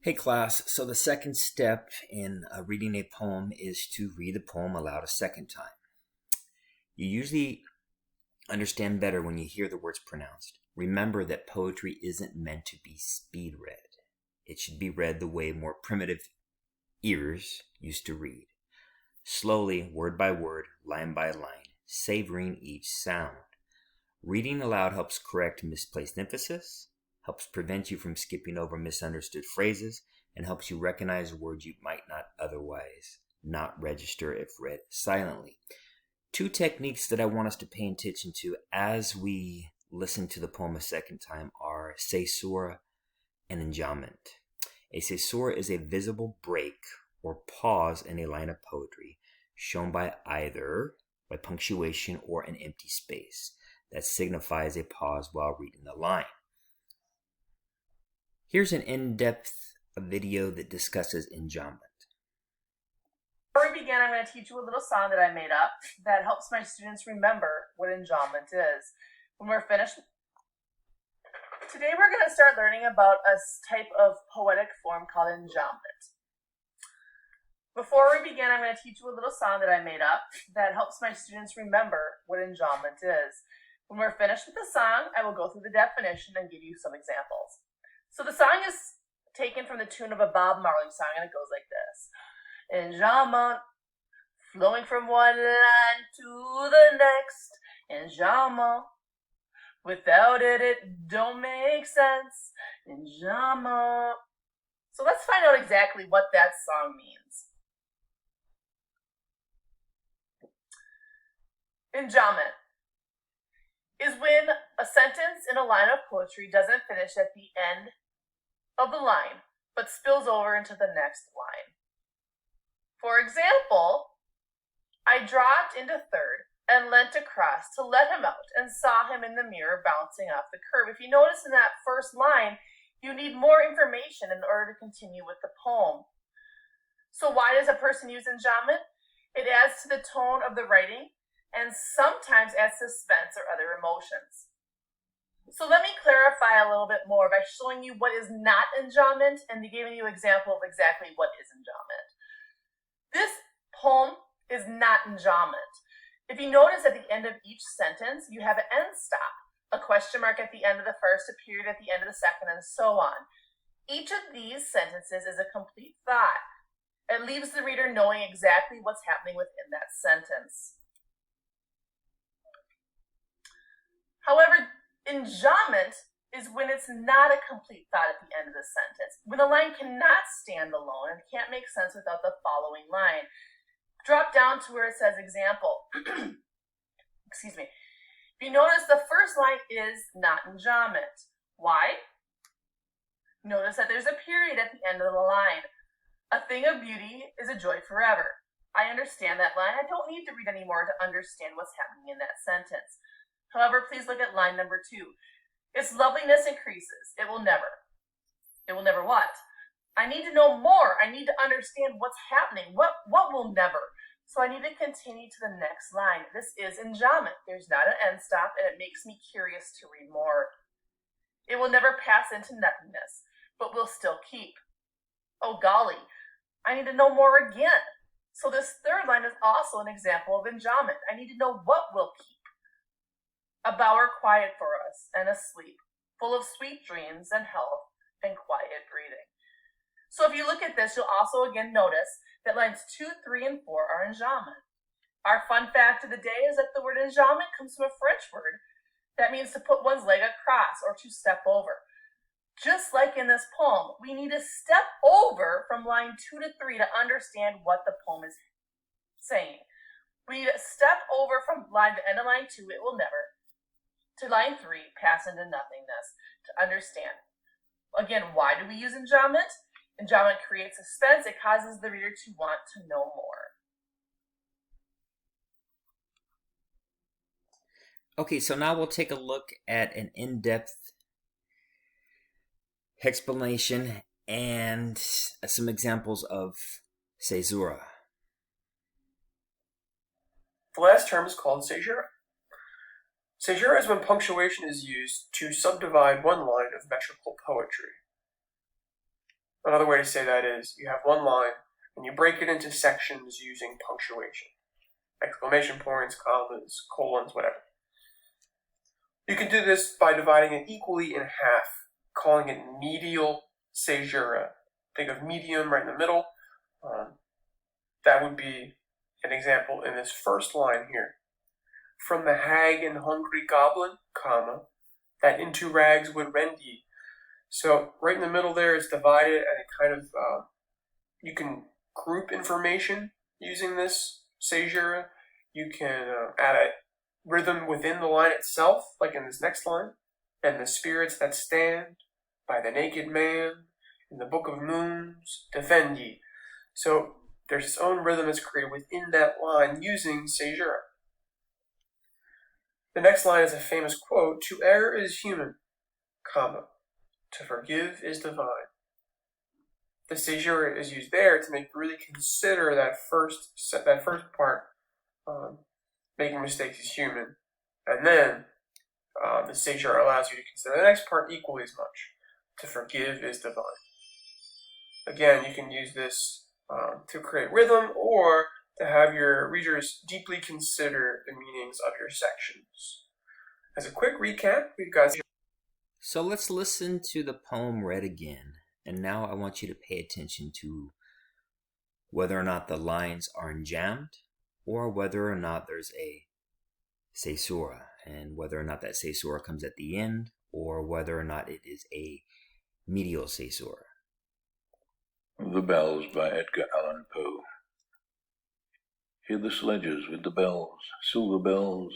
Hey class, so the second step in reading a poem is to read the poem aloud a second time. You usually understand better when you hear the words pronounced. Remember that poetry isn't meant to be speed read. It should be read the way more primitive ears used to read. Slowly, word by word, line by line, savoring each sound. Reading aloud helps correct misplaced emphasis, helps prevent you from skipping over misunderstood phrases, and helps you recognize words you might not otherwise not register if read silently. Two techniques that I want us to pay attention to as we listen to the poem a second time are caesura and enjambment. A caesura is a visible break or pause in a line of poetry, shown by either by punctuation or an empty space that signifies a pause while reading the line. Here's an in-depth video that discusses enjambment. Before we begin, I'm going to teach you a little song that I made up that helps my students remember what enjambment is. When we're finished, today we're going to start learning about a type of poetic form called enjambment. Before we begin, I'm going to teach you a little song that I made up that helps my students remember what enjambment is. When we're finished with the song, I will go through the definition and give you some examples. So the song is taken from the tune of a Bob Marley song, and it goes like this. Enjambment, flowing from one line to the next. Enjambment, without it, it don't make sense. Enjambment. So let's find out exactly what that song means. Enjambment is when a sentence in a line of poetry doesn't finish at the end of the line, but spills over into the next line. For example, I dropped into third and leant across to let him out and saw him in the mirror bouncing off the curb. If you notice in that first line, you need more information in order to continue with the poem. So why does a person use enjambment? It adds to the tone of the writing and sometimes adds suspense or other emotions. So let me clarify a little bit more by showing you what is not enjambment and giving you an example of exactly what is enjambment. This poem is not enjambment. If you notice at the end of each sentence, you have an end stop, a question mark at the end of the first, a period at the end of the second, and so on. Each of these sentences is a complete thought. It leaves the reader knowing exactly what's happening within that sentence. However, enjambment is when it's not a complete thought at the end of the sentence, when the line cannot stand alone and can't make sense without the following line. Drop down to where it says example. Excuse me. If you notice, the first line is not enjambment. Why? Notice that there's a period at the end of the line. A thing of beauty is a joy forever. I understand that line. I don't need to read anymore to understand what's happening in that sentence. However, please look at line number 2. Its loveliness increases. It will never what? I need to know more. I need to understand what's happening. What will never? So I need to continue to the next line. This is enjambment. There's not an end stop, and it makes me curious to read more. It will never pass into nothingness, but will still keep. Oh golly, I need to know more again. So this third line is also an example of enjambment. I need to know what will keep. A bower quiet for us and asleep, full of sweet dreams and health and quiet breathing. So if you look at this, you'll also again notice that lines 2, 3, and 4 are enjambment. Our fun fact of the day is that the word enjambment comes from a French word that means to put one's leg across or to step over. Just like in this poem, we need to step over from line 2 to 3 to understand what the poem is saying. We need to step over from the end of line 2, it will never, to line 3, pass into nothingness, to understand. Again, why do we use enjambment? Enjambment creates suspense. It causes the reader to want to know more. Okay, so now we'll take a look at an in-depth explanation and some examples of caesura. The last term is called caesura. Caesura is when punctuation is used to subdivide one line of metrical poetry. Another way to say that is you have one line and you break it into sections using punctuation. Exclamation points, commas, colons, whatever. You can do this by dividing it equally in half, calling it medial caesura. Think of medium right in the middle. That would be an example in this first line here. From the hag and hungry goblin, comma, that into rags would rend ye. So right in the middle there is divided, and it kind of, you can group information using this caesura. You can add a rhythm within the line itself, like in this next line. And the spirits that stand by the naked man in the book of moons defend ye. So there's its own rhythm that's created within that line using caesura. The next line is a famous quote, to err is human, comma, to forgive is divine. The caesura is used there to make you really consider that first part. Making mistakes is human, and then the caesura allows you to consider the next part equally as much. To forgive is divine. Again, you can use this to create rhythm, or to have your readers deeply consider the meanings of your sections. As a quick recap, we've got... So let's listen to the poem read again. And now I want you to pay attention to whether or not the lines are enjambed, or whether or not there's a caesura, and whether or not that caesura comes at the end, or whether or not it is a medial caesura. The Bells by Edgar Allan Poe. Hear the sledges with the bells, silver bells.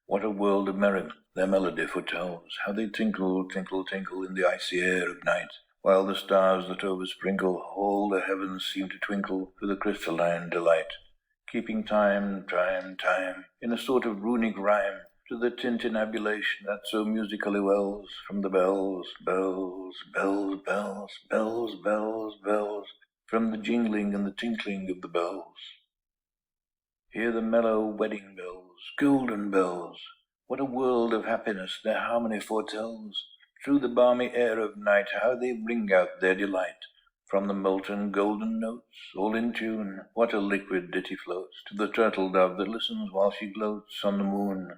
What a world of merriment their melody foretells. How they tinkle, tinkle, tinkle in the icy air of night, while the stars that oversprinkle all the heavens seem to twinkle with a crystalline delight, keeping time, in a sort of runic rhyme, to the tintinnabulation that so musically wells from the bells, bells, bells, bells, bells, bells, bells, from the jingling and the tinkling of the bells. Hear the mellow wedding bells, golden bells. What a world of happiness their harmony foretells. Through the balmy air of night, how they ring out their delight. From the molten golden notes, all in tune, what a liquid ditty floats to the turtle dove that listens while she gloats on the moon.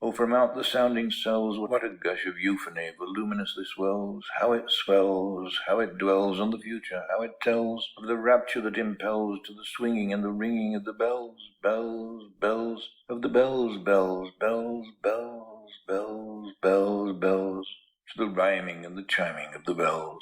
Oh, from out the sounding cells, what a gush of euphony voluminously swells, how it swells, how it dwells on the future, how it tells of the rapture that impels to the swinging and the ringing of the bells, bells, bells, of the bells, bells, bells, bells, bells, bells, bells, to the rhyming and the chiming of the bells.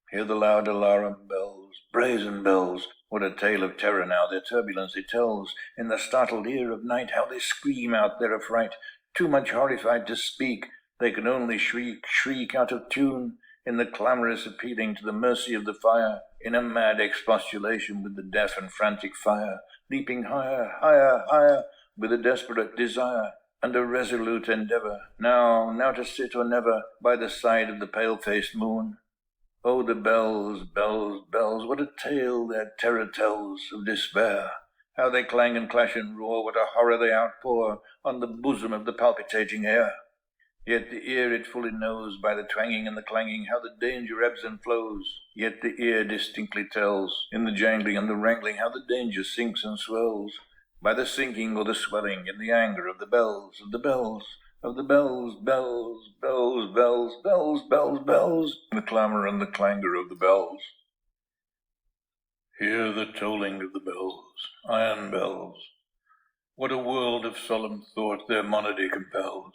Hear the loud alarum bells, brazen bells. What a tale of terror now their turbulence it tells. In the startled ear of night, how they scream out their affright. Too much horrified to speak, they can only shriek, shriek out of tune, in the clamorous appealing to the mercy of the fire, in a mad expostulation with the deaf and frantic fire, leaping higher, higher, higher, with a desperate desire and a resolute endeavor, now to sit or never, by the side of the pale-faced moon. Oh, the bells, bells, bells, what a tale their terror tells of despair. How they clang and clash and roar, what a horror they outpour on the bosom of the palpitating air. Yet the ear it fully knows, by the twanging and the clanging, how the danger ebbs and flows. Yet the ear distinctly tells, in the jangling and the wrangling, how the danger sinks and swells. By the sinking or the swelling, in the anger of the bells, of the bells, of the bells, bells, bells, bells, bells, bells, bells, the clamour and the clangour of the bells. Hear the tolling of the bells, iron bells. What a world of solemn thought their monody compels.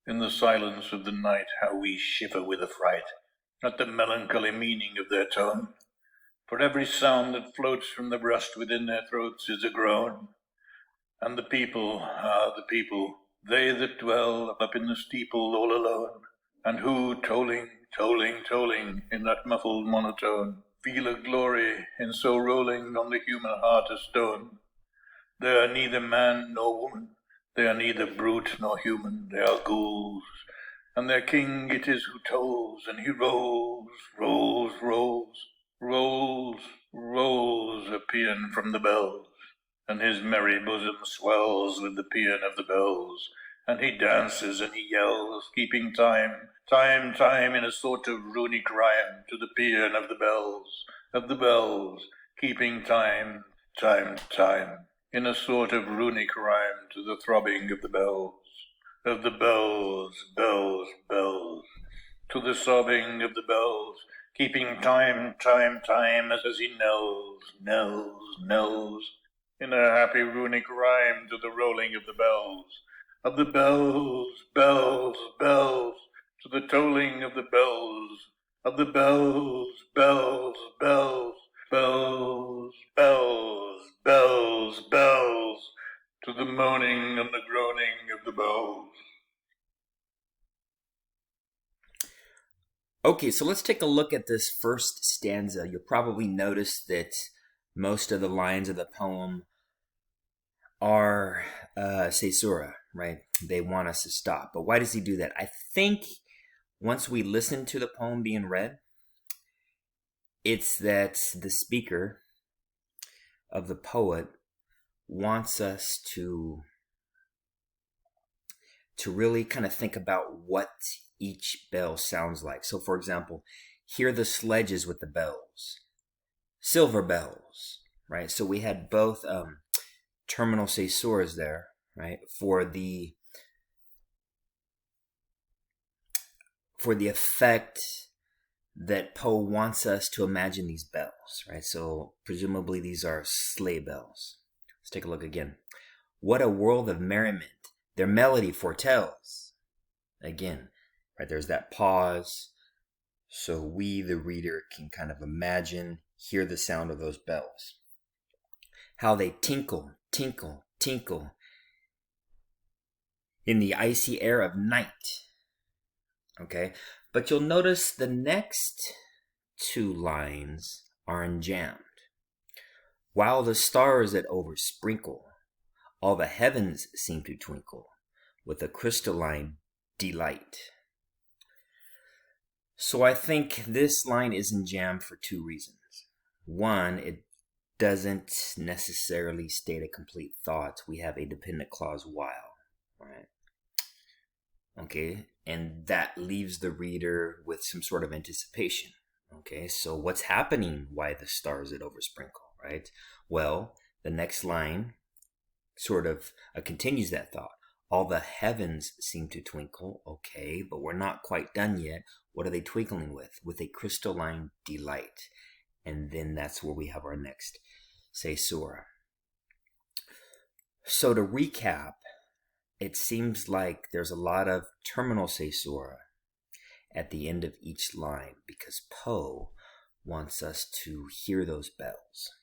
In the silence of the night, how we shiver with affright at the melancholy meaning of their tone. For every sound that floats from the breast within their throats is a groan. And the people, the people, they that dwell up in the steeple all alone, and who, tolling, tolling, tolling, in that muffled monotone, feel a glory in so rolling on the human heart a stone. They are neither man nor woman, they are neither brute nor human, they are ghouls, and their king it is who tolls, and he rolls, rolls, rolls, rolls, rolls a paean from the bells, and his merry bosom swells with the paean of the bells, And he dances and he yells, keeping time, time in a sort of runic rhyme to the paean of the bells, keeping time, in a sort of runic rhyme to the throbbing of the bells, bells, to the sobbing of the bells, keeping time, as he knells, in a happy runic rhyme to the rolling of the bells, to the tolling of the bells, bells, to the moaning and the groaning of the bells. Okay, so let's take a look at this first stanza. You'll probably notice that most of the lines of the poem are caesura, right? They want us to stop. But why does he do that? I think once we listen to the poem being read, it's that the speaker of the poet wants us to really kind of think about what each bell sounds like. So, for example, hear the sledges with the bells, silver bells, right? So we had both terminal caesuras there, right? For the effect that Poe wants us to imagine these bells, right? So presumably these are sleigh bells. Let's take a look again. What a world of merriment their melody foretells. Again, right, there's that pause. So we, the reader, can kind of imagine, hear the sound of those bells. How they tinkle, tinkle, tinkle in the icy air of night. Okay, but you'll notice the next two lines are enjambed. While the stars that oversprinkle, all the heavens seem to twinkle with a crystalline delight. So I think this line is enjambed for two reasons. One, it doesn't necessarily state a complete thought. We have a dependent clause while, right? Okay, and that leaves the reader with some sort of anticipation. Okay, so what's happening? Why the stars that oversprinkle, right? Well, the next line sort of continues that thought. All the heavens seem to twinkle. Okay, but we're not quite done yet. What are they twinkling with? With a crystalline delight. And then that's where we have our next caesura. So to recap, it seems like there's a lot of terminal caesura at the end of each line because Poe wants us to hear those bells.